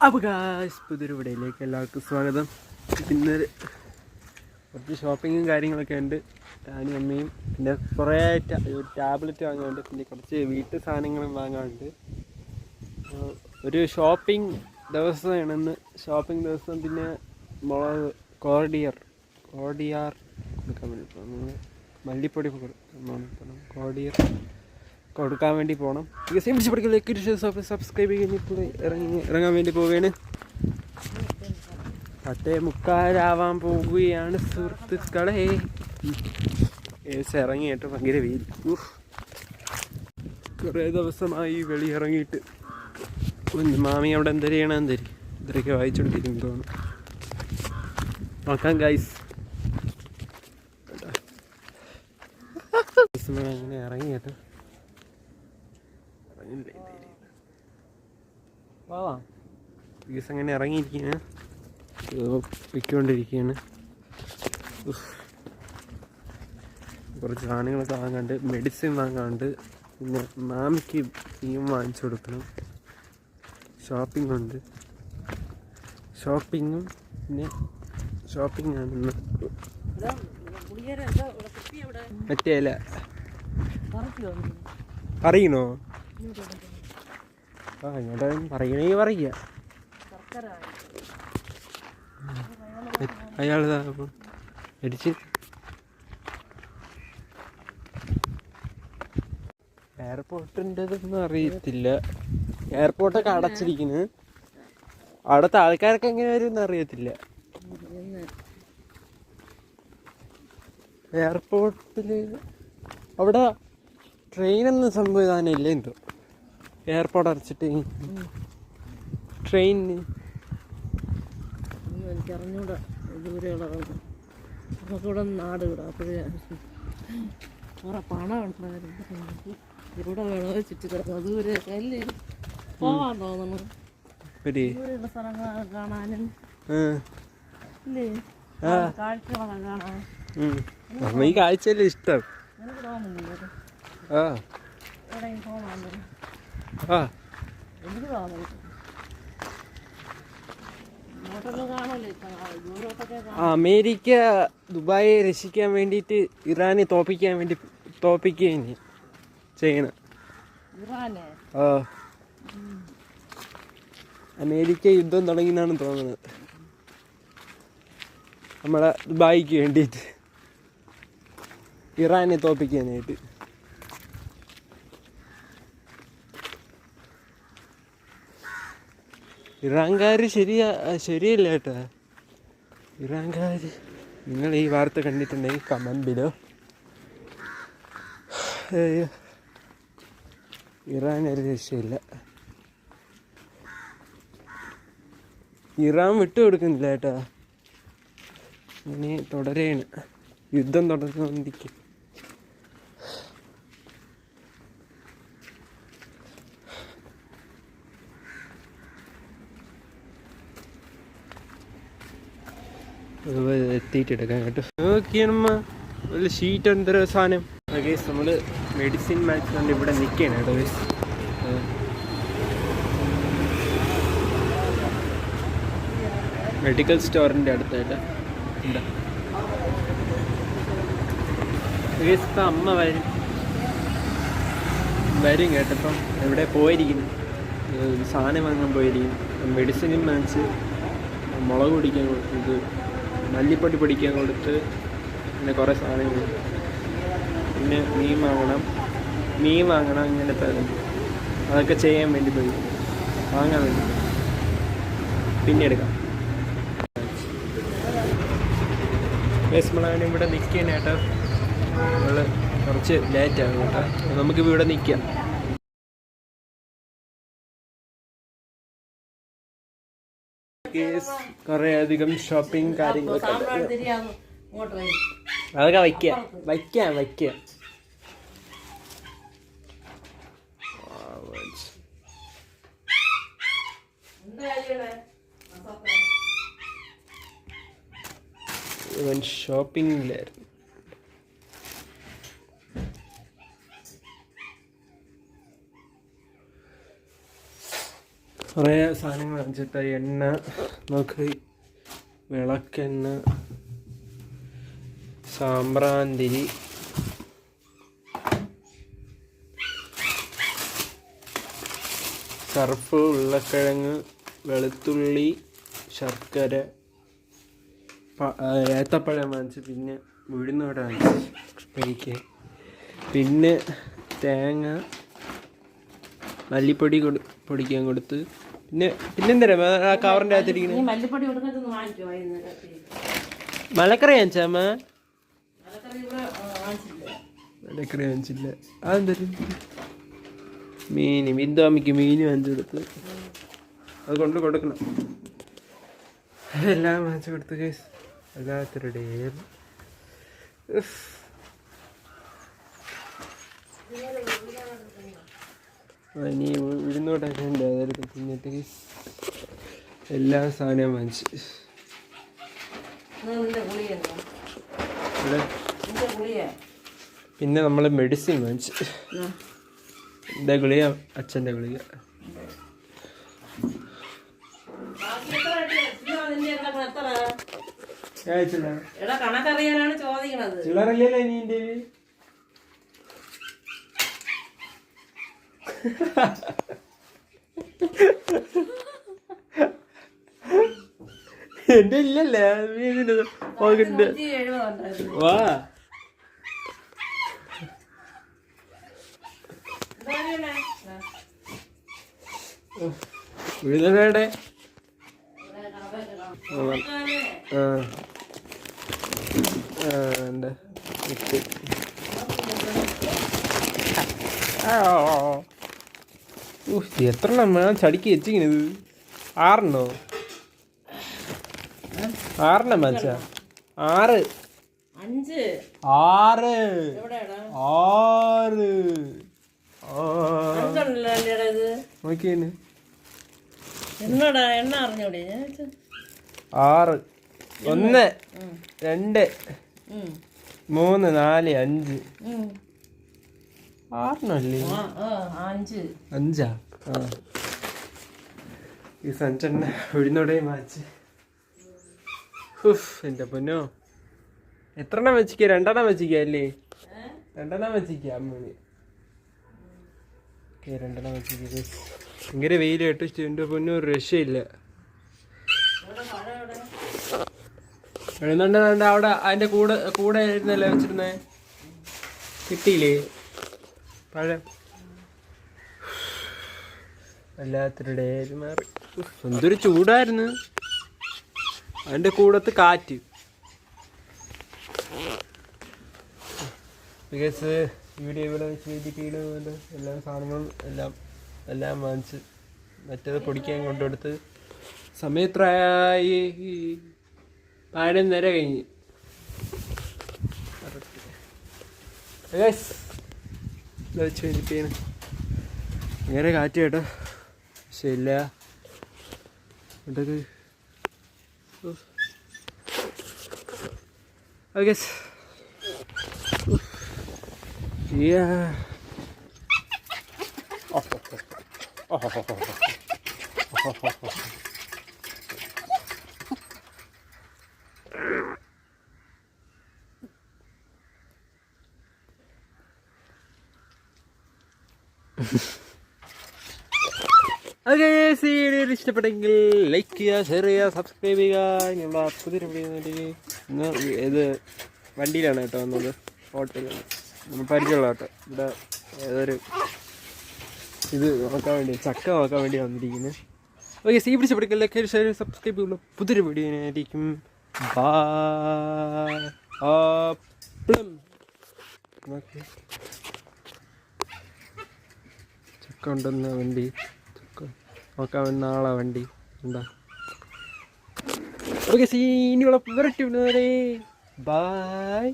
അപ്പോൾ ഗായ്സ് പുതിയൊരു വീഡിയോയിലേക്ക് എല്ലാവർക്കും സ്വാഗതം. ഇന്ന് കുറച്ച് ഷോപ്പിങ്ങും കാര്യങ്ങളൊക്കെ ഉണ്ട്. ഞാനും അമ്മയും പിന്നെ കുറേ ഒരു ടാബ്ലറ്റ് വാങ്ങാനുണ്ട്, പിന്നെ കുറച്ച് വീട്ടു സാധനങ്ങളും വാങ്ങാനുണ്ട്. ഒരു ഷോപ്പിംഗ് ദിവസമാണെന്ന്. ഷോപ്പിംഗ് ദിവസം പിന്നെ മുളക് കോർഡിയാർ കൊടുക്കാൻ വേണ്ടി പോകണം. മല്ലിപ്പൊടി കോർഡിയർ കൊടുക്കാൻ വേണ്ടി പോകണം. സബ്സ്ക്രൈബ് ചെയ്യുന്ന ഇറങ്ങാൻ വേണ്ടി പോവുകയാണ്. 8:45 പോവുകയാണ് സുഹൃത്തുക്കളെ. ഇറങ്ങി കേട്ടോ, ഭയങ്കര വെയിൽ. കുറേ ദിവസമായി വെളി ഇറങ്ങിയിട്ട്. മാമി അവിടെ എന്തൊക്കെ വായിച്ചോണ്ടിരിക്കും തോന്നുന്നു. നോക്കാം ഗൈസ്. അങ്ങനെ ഇറങ്ങി കേട്ടോ. അങ്ങനെ ഇറങ്ങിയിരിക്കുകയാണ്, വിൽക്കൊണ്ടിരിക്കുകയാണ്. കുറച്ച് സാധനങ്ങളൊക്കെ വാങ്ങാണ്ട്, മെഡിസിൻ വാങ്ങാണ്ട്, പിന്നെ മാമിക്ക് മീൻ വാങ്ങിച്ചു കൊടുക്കണം. ഷോപ്പിംഗ് പിന്നെ ഷോപ്പിംഗാണ്. മറ്റേ അല്ല പറയണോ? ഇങ്ങോട്ട് പറയണമെങ്കിൽ പറയുക. അയാളിതാ മേടിച്ച്. എയർപോർട്ടിൻ്റെതൊന്നും അറിയത്തില്ല. എയർപോർട്ടൊക്കെ അടച്ചിരിക്കുന്നു. അവിടുത്തെ ആൾക്കാരൊക്കെ എങ്ങനെ വരും എന്ന് അറിയത്തില്ല. എയർപോർട്ടിൽ അവിടെ ട്രെയിനൊന്നും സംവിധാനം ഇല്ല എന്തോ. എയർപോർട്ട് അടച്ചിട്ട് ട്രെയിനിന് എനിക്കറിഞ്ഞൂടാ. ദൂരെയുള്ളതാണ് നമുക്കിവിടെ നാട് വിടാം. അപ്പോഴേ കുറെ പണം ഉണ്ടായിരുന്നു. ഇവിടെ വേണോ ചുറ്റി കിടക്കും. ദൂരെ അല്ലേ പോവാൻ തോന്നുന്നു. ദൂരെയുള്ള സ്ഥലങ്ങൾ കാണാനും ഇല്ലേ, കാഴ്ചകളൊക്കെ കാണാൻ. ഈ കാഴ്ചയല്ലേ ഇഷ്ടം. എനിക്ക് തോന്നുന്നില്ല എവിടെയും പോകാൻ. എനിക്ക് തോന്നുന്നു അമേരിക്ക ദുബായെ രക്ഷിക്കാൻ വേണ്ടിയിട്ട് ഇറാനെ തോപ്പിക്കുകയും ചെയ്യണം. അമേരിക്ക യുദ്ധം തുടങ്ങിയെന്നാണ് തോന്നുന്നത്, നമ്മളെ ദുബായിക്ക് വേണ്ടിയിട്ട്, ഇറാനെ തോപ്പിക്കാനായിട്ട്. ഇറാൻകാർ ശരിയല്ല കേട്ടോ. ഇറാൻകാർ, നിങ്ങൾ ഈ വാർത്ത കണ്ടിട്ടുണ്ടെങ്കിൽ കമന്റ് ബിലോ. ഇറാൻ ഒരു രക്ഷയില്ല. ഇറാൻ വിട്ടുകൊടുക്കുന്നില്ല കേട്ടോ. ഇനി തുടരുകയാണ്, യുദ്ധം തുടർന്നുകൊണ്ടിരിക്കും. എത്തിയിട്ടെടുക്കാൻ കേട്ടോ. നോക്കിയമ്മ ഒരു ഷീറ്റ് എന്തോ സാധനം. ഗൈസ് നമ്മൾ മെഡിസിൻ മാച്ച് കൊണ്ട് ഇവിടെ നിൽക്കുകയാണ് കേട്ടോ. ഗൈസ് മെഡിക്കൽ സ്റ്റോറിൻ്റെ അടുത്തായിട്ട് എന്താ ഗൈസ്. ഇപ്പം അമ്മ വരും കേട്ടപ്പം. എവിടെ പോയിരിക്കുന്നു? സാധനം വാങ്ങാൻ പോയിരിക്കുന്നു. മെഡിസിനും വാങ്ങിച്ച്, മുളക് പൊടിക്കാൻ കൊടുത്ത്, മല്ലിപ്പൊടി പൊടിക്കാൻ കൊടുത്ത്, പിന്നെ കുറേ സാധനങ്ങൾ, പിന്നെ മീൻ വാങ്ങണം ഇങ്ങനത്തെ അതൊക്കെ ചെയ്യാൻ വേണ്ടി പോയി, വാങ്ങാൻ വേണ്ടി. പിന്നെ എടുക്കാം. നമ്മളങ്ങനെ ഇവിടെ നിൽക്കുകയാണ് കേട്ടോ. നമ്മൾ കുറച്ച് ലേറ്റാകും കേട്ടോ. നമുക്കിപ്പോൾ ഇവിടെ നിൽക്കാം. കുറേ അധികം ഷോപ്പിംഗ് കാര്യങ്ങളൊക്കെ അതൊക്കെ വയ്ക്കാം. ഇവൻ ഷോപ്പിംഗിലായിരുന്നു. കുറേ സാധനങ്ങൾ വാങ്ങിച്ചിട്ട് എണ്ണ നോക്ക്, വിളക്കെണ്ണ, സാമ്പ്രാന്തിരി, സർഫ്, ഉരുളക്കിഴങ്ങ്, വെളുത്തുള്ളി, ശർക്കര, ഏത്തപ്പഴം വാങ്ങിച്ച്, പിന്നെ ഉഴുന്നോടെ വാങ്ങിച്ച് കഴിക്കാൻ, പിന്നെ തേങ്ങ, മല്ലിപ്പൊടി പൊടിക്കാൻ കൊടുത്ത്, പിന്നെന്തരാ കവറിൻ്റെ അകത്തിരിക്കുന്നത് മല്ലിപ്പൊടി കൊടുക്കുന്നത് വാങ്ങിക്കുമോ? മലക്കറി വാങ്ങിച്ചാ അമ്മ? വാങ്ങിച്ചില്ല. മലക്കറി വാങ്ങിച്ചില്ല. അതെന്തരും ബിന്ദുവാമിക്ക് മീൻ വാങ്ങിച്ചു കൊടുത്ത്, അത് കൊണ്ട് കൊടുക്കണം. എല്ലാം വാങ്ങിച്ചു കൊടുത്ത് കേസ് വല്ലാത്തൊരു ഇനി ഉഴുന്നോട്ടൊക്കെ ഉണ്ട്, അതെടുത്ത് തിന്നിട്ട് എല്ലാ സാധനവും വാങ്ങിച്ച്. പിന്നെ നമ്മൾ മെഡിസിൻ വാങ്ങിച്ച്. എൻ്റെ ഗുളിക, അച്ഛൻ്റെ ഗുളിക. കണക്കറിയാനാണ് ചോദിക്കണത്. ചില്ലറല്ലേ നീ എൻ്റെ എന്റെ ഇല്ലല്ലേ വാ. വിഴുന്നടെ എന്താ എത്ര ചടിക്ക് വെച്ചിങ്ങനത്? 6 6 മനസ്സാ? 6 നോക്കിയാണ്. 6 1 2 3 4 5 6 5. ഈ സഞ്ചെണ്ണ ഉഴുന്നോടെയും വാച്ച്. എൻ്റെ പൊന്നോ, എത്രണ്ണം വെച്ചിക്ക? 2 എണ്ണം വെച്ചിക്ക അല്ലേ? 2 എണ്ണം വെച്ചിക്ക അമ്മ. 2 എണ്ണം വെച്ചിക്ക. ഭയങ്കര വെയിൽ കേട്ടോ. എൻ്റെ പൊന്നോ, ഒരു രക്ഷയില്ല. എഴുന്നുണ്ട് അവിടെ അതിൻ്റെ കൂടെ ഇരുന്നല്ലേ വെച്ചിരുന്നേ? കിട്ടിയില്ലേ പഴം? വല്ലാത്തൊരു ഡേ മാറി. എന്തൊരു ചൂടായിരുന്നു. അതിൻ്റെ കൂടത്ത് കാറ്റ്. ബിക്കോസ് വീഡിയോ ഇവിടെ വെച്ച് എഴുതിയിട്ട് എല്ലാ സാധനങ്ങളും എല്ലാം വാങ്ങിച്ച് മറ്റേത് പൊടിക്കാൻ കൊണ്ടുകൊടുത്ത് സമയത്തായി 11:30 കഴിഞ്ഞ്. വെച്ച് എഴുതിട്ടാണ് ഇങ്ങനെ കാറ്റ് കേട്ടോ. പക്ഷെ ഇല്ല ഇതൊക്കെ ഓക്കെ. ഓക്കെ, വീഡിയോ ഇഷ്ടപ്പെട്ടെങ്കിൽ ലൈക്ക് ചെയ്യുക, ഷെയർ ചെയ്യുക, സബ്സ്ക്രൈബ് ചെയ്യുക. ഇങ്ങനെയുള്ള പുതിയൊരു വീഡിയോ. ഇന്ന് ഇത് വണ്ടിയിലാണ് കേട്ടോ വന്നത്, ഹോട്ടലാണ് നമ്മൾ പരിചയമുള്ള കേട്ടോ. ഇവിടെ ഏതൊരു ഇത് നോക്കാൻ വേണ്ടി, ചക്ക നോക്കാൻ വേണ്ടി വന്നിരിക്കുന്നത്. ഓക്കെ, സീ പിടിച്ചപ്പെടുക്കില്ല, ലൈക്ക് ഷെയർ സബ്സ്ക്രൈബ് ചെയ്യുള്ളൂ. പുതിയൊരു വീഡിയോ ആയിരിക്കും. ചക്ക ഉണ്ടെന്ന വണ്ടി, നോക്കാൻ വേണ്ടി നാളെ വണ്ടി എന്താ. ഓക്കെ, സീനിയുള്ള വരട്ടി. ബൈ.